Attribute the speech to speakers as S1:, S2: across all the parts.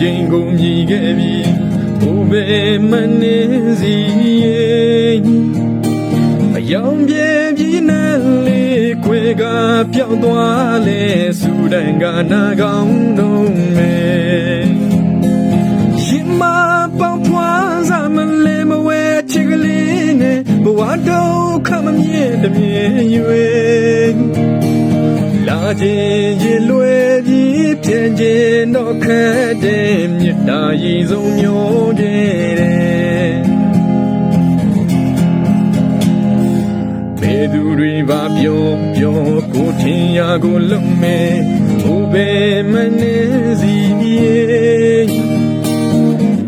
S1: ချိန်ကိုမြည်ခဲ့ပြီဘိုးဘေမနေစီအယောင်ပြေပြီးနဲ့လေးခွေကပြောင်းသွားလေစူဒန်ကနာကောင်းတော့မယ်ရှင်မပေါင်းဖွာစားမလဲမဝဲချစ်ကလေးနဲ့ဘဝတော့ခမမြဲတမြဲရွယ်လာခြင်းရေလွယ်ပြီးပြင်ခြင်းတော့ခက်တဲ့မြတ်တာရည်စုံမျိုးတဲ့ဘယ်သူတွေပါပြောကိုထင်ရာကိုလုံးမဲ့ဘိုးဘေမနေစီ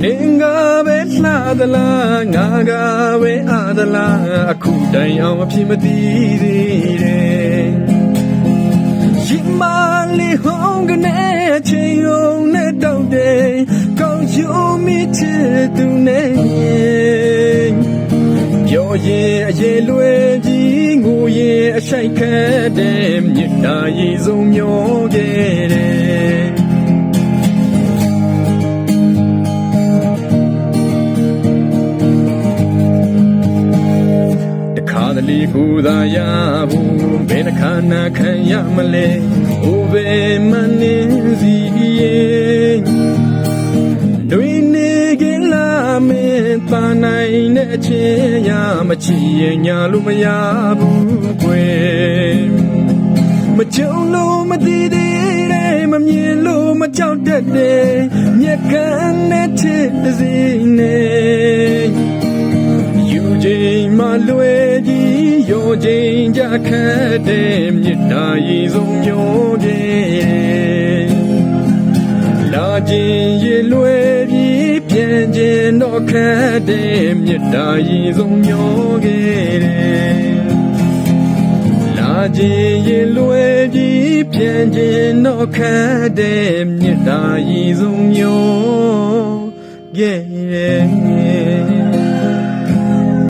S1: နေငါပဲလှသလားငါကပဲအားသလားအခုတိုင်အောင်အဖြစ်မသိသေးတယ်ရှင်မလေးဟောင်းကနေချိန်ုံနဲ့တောက်တယ်ကောင်းရုံမိချစ်သူနဲ့ပြောရင်အရေးလွယ်ကြီးငိုရင်အဆိုင်ခက်တဲ့မြစ်တာရည်စုံမျောခဲ့တယ်တလီကိုသာရဘူးဘယ်နှခါနာခံရမလဲအိုဘေမနေစီတွေနေကလာမင်းပါနိုင်တဲ့အချင်းရမချီရင်ညာလို့မရဘူးကွယ်မကြုံလို့မသိသေးတယ်မမြင်လို့မကြောက်တတ်တယ်မြက်ကန်းနဲ့ချစ်တစည်းနဲ့ယူချိန်မှလွယ်ကြီးရောချိန်ကြခက်တဲ့မြစ်တာရည်စုံမျိုးတဲ့လာခြင်းရေလွယ်ပြီးပြန်ခြင်းတော့ခက်တဲ့မြစ်တာရည်စုံမျိုးခဲ့တဲ့လာခြင်းရေလွယ်ပြီးပြန်ခြင်းတော့ခက်တဲ့မြစ်တာရည်စုံမျိုးခဲ့တဲ့